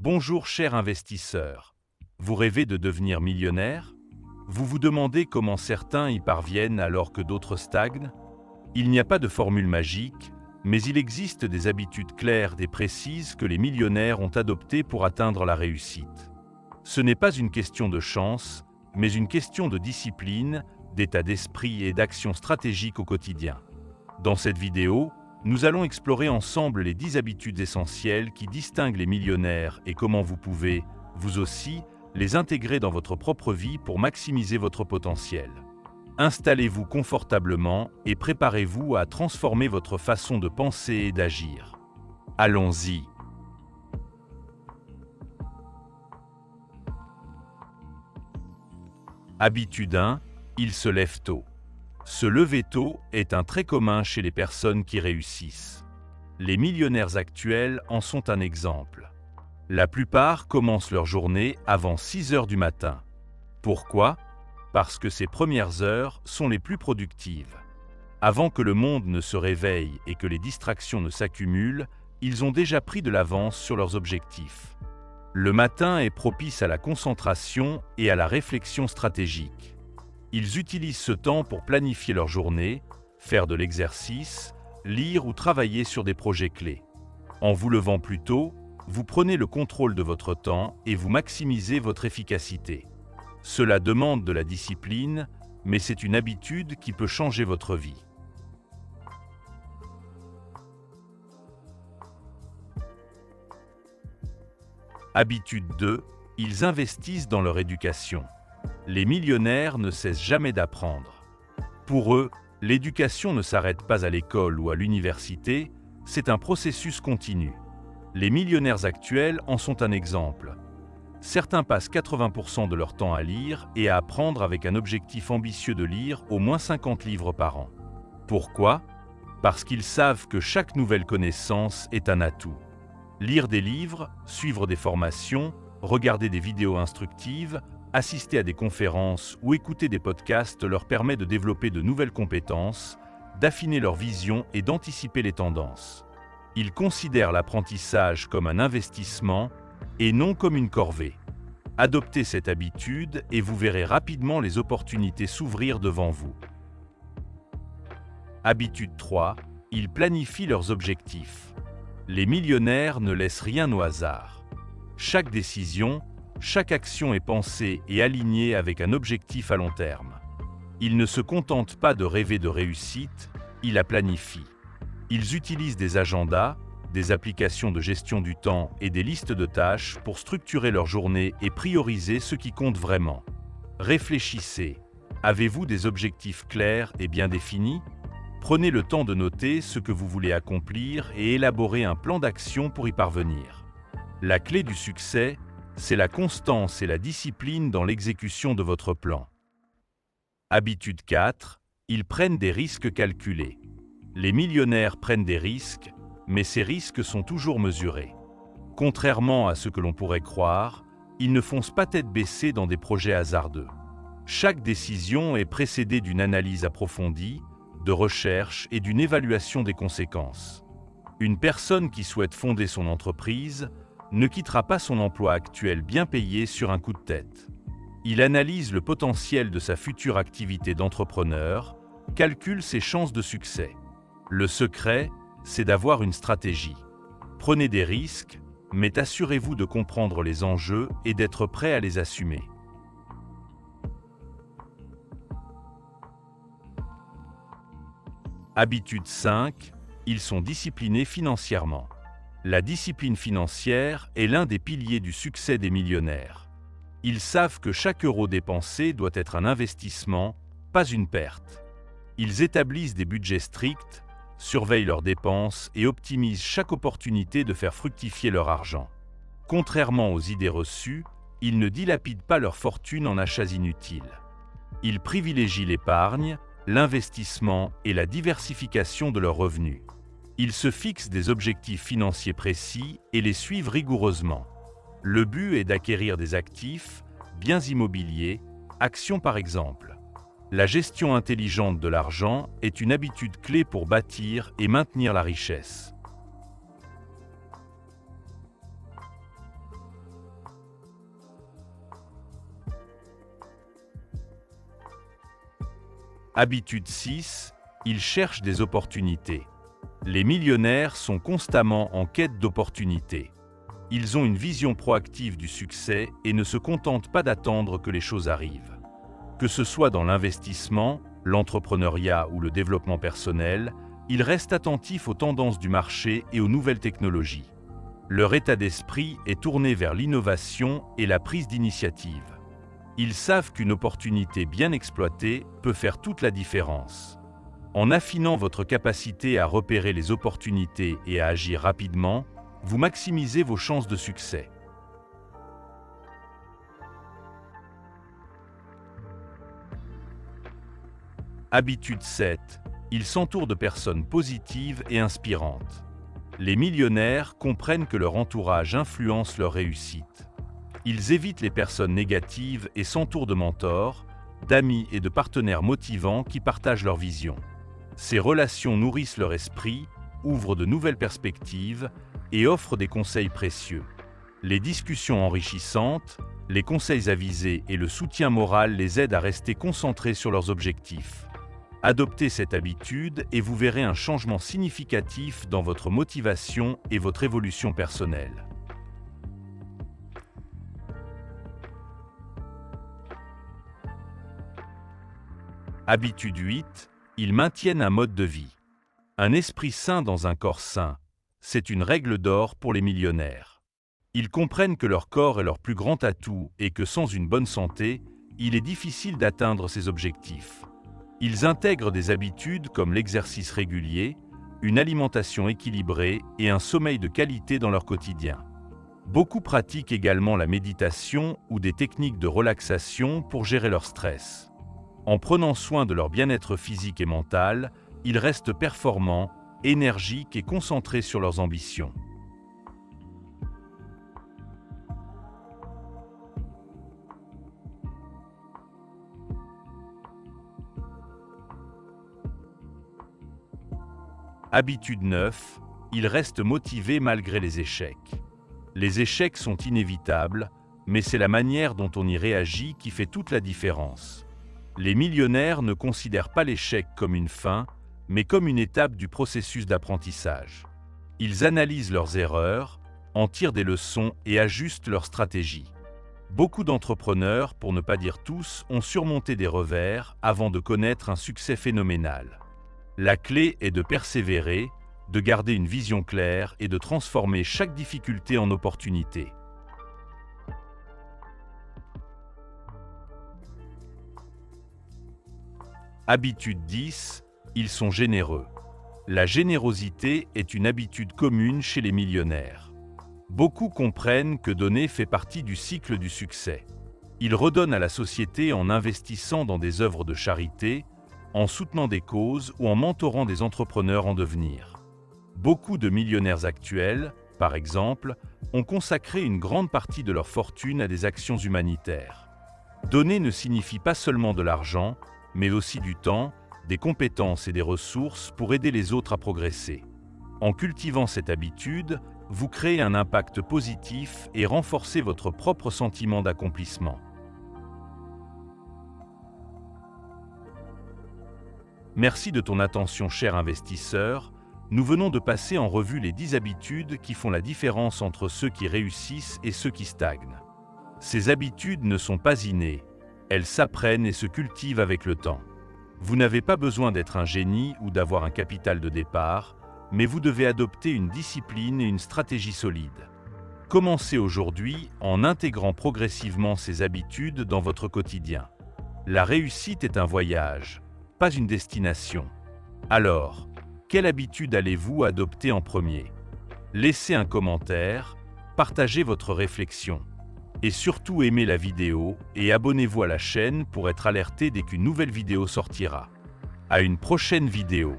Bonjour chers investisseurs. Vous rêvez de devenir millionnaire? Vous vous demandez comment certains y parviennent alors que d'autres stagnent? Il n'y a pas de formule magique, mais il existe des habitudes claires et précises que les millionnaires ont adoptées pour atteindre la réussite. Ce n'est pas une question de chance, mais une question de discipline, d'état d'esprit et d'action stratégique au quotidien. Dans cette vidéo, nous allons explorer ensemble les 10 habitudes essentielles qui distinguent les millionnaires et comment vous pouvez, vous aussi, les intégrer dans votre propre vie pour maximiser votre potentiel. Installez-vous confortablement et préparez-vous à transformer votre façon de penser et d'agir. Allons-y. Habitude 1, il se lève tôt. Se lever tôt est un trait commun chez les personnes qui réussissent. Les millionnaires actuels en sont un exemple. La plupart commencent leur journée avant 6 heures du matin. Pourquoi? Parce que ces premières heures sont les plus productives. Avant que le monde ne se réveille et que les distractions ne s'accumulent, ils ont déjà pris de l'avance sur leurs objectifs. Le matin est propice à la concentration et à la réflexion stratégique. Ils utilisent ce temps pour planifier leur journée, faire de l'exercice, lire ou travailler sur des projets clés. En vous levant plus tôt, vous prenez le contrôle de votre temps et vous maximisez votre efficacité. Cela demande de la discipline, mais c'est une habitude qui peut changer votre vie. Habitude 2, ils investissent dans leur éducation. Les millionnaires ne cessent jamais d'apprendre. Pour eux, l'éducation ne s'arrête pas à l'école ou à l'université, c'est un processus continu. Les millionnaires actuels en sont un exemple. Certains passent 80% de leur temps à lire et à apprendre avec un objectif ambitieux de lire au moins 50 livres par an. Pourquoi? Parce qu'ils savent que chaque nouvelle connaissance est un atout. Lire des livres, suivre des formations, regarder des vidéos instructives, assister à des conférences ou écouter des podcasts leur permet de développer de nouvelles compétences, d'affiner leur vision et d'anticiper les tendances. Ils considèrent l'apprentissage comme un investissement et non comme une corvée. Adoptez cette habitude et vous verrez rapidement les opportunités s'ouvrir devant vous. Habitude 3, ils planifient leurs objectifs. Les millionnaires ne laissent rien au hasard. Chaque décision, chaque action est pensée et alignée avec un objectif à long terme. Ils ne se contentent pas de rêver de réussite, ils la planifient. Ils utilisent des agendas, des applications de gestion du temps et des listes de tâches pour structurer leur journée et prioriser ce qui compte vraiment. Réfléchissez. Avez-vous des objectifs clairs et bien définis? Prenez le temps de noter ce que vous voulez accomplir et élaborer un plan d'action pour y parvenir. La clé du succès, c'est la constance et la discipline dans l'exécution de votre plan. Habitude 4, ils prennent des risques calculés. Les millionnaires prennent des risques, mais ces risques sont toujours mesurés. Contrairement à ce que l'on pourrait croire, ils ne foncent pas tête baissée dans des projets hasardeux. Chaque décision est précédée d'une analyse approfondie, de recherche et d'une évaluation des conséquences. Une personne qui souhaite fonder son entreprise ne quittera pas son emploi actuel bien payé sur un coup de tête. Il analyse le potentiel de sa future activité d'entrepreneur, calcule ses chances de succès. Le secret, c'est d'avoir une stratégie. Prenez des risques, mais assurez-vous de comprendre les enjeux et d'être prêt à les assumer. Habitude 5, ils sont disciplinés financièrement. La discipline financière est l'un des piliers du succès des millionnaires. Ils savent que chaque euro dépensé doit être un investissement, pas une perte. Ils établissent des budgets stricts, surveillent leurs dépenses et optimisent chaque opportunité de faire fructifier leur argent. Contrairement aux idées reçues, ils ne dilapident pas leur fortune en achats inutiles. Ils privilégient l'épargne, l'investissement et la diversification de leurs revenus. Ils se fixent des objectifs financiers précis et les suivent rigoureusement. Le but est d'acquérir des actifs, biens immobiliers, actions par exemple. La gestion intelligente de l'argent est une habitude clé pour bâtir et maintenir la richesse. Habitude 6, ils cherchent des opportunités. Les millionnaires sont constamment en quête d'opportunités. Ils ont une vision proactive du succès et ne se contentent pas d'attendre que les choses arrivent. Que ce soit dans l'investissement, l'entrepreneuriat ou le développement personnel, ils restent attentifs aux tendances du marché et aux nouvelles technologies. Leur état d'esprit est tourné vers l'innovation et la prise d'initiative. Ils savent qu'une opportunité bien exploitée peut faire toute la différence. En affinant votre capacité à repérer les opportunités et à agir rapidement, vous maximisez vos chances de succès. Habitude 7. Ils s'entourent de personnes positives et inspirantes. Les millionnaires comprennent que leur entourage influence leur réussite. Ils évitent les personnes négatives et s'entourent de mentors, d'amis et de partenaires motivants qui partagent leur vision. Ces relations nourrissent leur esprit, ouvrent de nouvelles perspectives et offrent des conseils précieux. Les discussions enrichissantes, les conseils avisés et le soutien moral les aident à rester concentrés sur leurs objectifs. Adoptez cette habitude et vous verrez un changement significatif dans votre motivation et votre évolution personnelle. Habitude 8. Ils maintiennent un mode de vie. Un esprit sain dans un corps sain, c'est une règle d'or pour les millionnaires. Ils comprennent que leur corps est leur plus grand atout et que sans une bonne santé, il est difficile d'atteindre ces objectifs. Ils intègrent des habitudes comme l'exercice régulier, une alimentation équilibrée et un sommeil de qualité dans leur quotidien. Beaucoup pratiquent également la méditation ou des techniques de relaxation pour gérer leur stress. En prenant soin de leur bien-être physique et mental, ils restent performants, énergiques et concentrés sur leurs ambitions. Habitude 9. Ils restent motivés malgré les échecs. Les échecs sont inévitables, mais c'est la manière dont on y réagit qui fait toute la différence. Les millionnaires ne considèrent pas l'échec comme une fin, mais comme une étape du processus d'apprentissage. Ils analysent leurs erreurs, en tirent des leçons et ajustent leur stratégie. Beaucoup d'entrepreneurs, pour ne pas dire tous, ont surmonté des revers avant de connaître un succès phénoménal. La clé est de persévérer, de garder une vision claire et de transformer chaque difficulté en opportunité. Habitude 10. Ils sont généreux. La générosité est une habitude commune chez les millionnaires. Beaucoup comprennent que donner fait partie du cycle du succès. Ils redonnent à la société en investissant dans des œuvres de charité, en soutenant des causes ou en mentorant des entrepreneurs en devenir. Beaucoup de millionnaires actuels, par exemple, ont consacré une grande partie de leur fortune à des actions humanitaires. Donner ne signifie pas seulement de l'argent, mais aussi du temps, des compétences et des ressources pour aider les autres à progresser. En cultivant cette habitude, vous créez un impact positif et renforcez votre propre sentiment d'accomplissement. Merci de ton attention, cher investisseur. Nous venons de passer en revue les 10 habitudes qui font la différence entre ceux qui réussissent et ceux qui stagnent. Ces habitudes ne sont pas innées, elles s'apprennent et se cultivent avec le temps. Vous n'avez pas besoin d'être un génie ou d'avoir un capital de départ, mais vous devez adopter une discipline et une stratégie solide. Commencez aujourd'hui en intégrant progressivement ces habitudes dans votre quotidien. La réussite est un voyage, pas une destination. Alors, quelle habitude allez-vous adopter en premier? Laissez un commentaire, partagez votre réflexion. Et surtout aimez la vidéo et abonnez-vous à la chaîne pour être alerté dès qu'une nouvelle vidéo sortira. À une prochaine vidéo.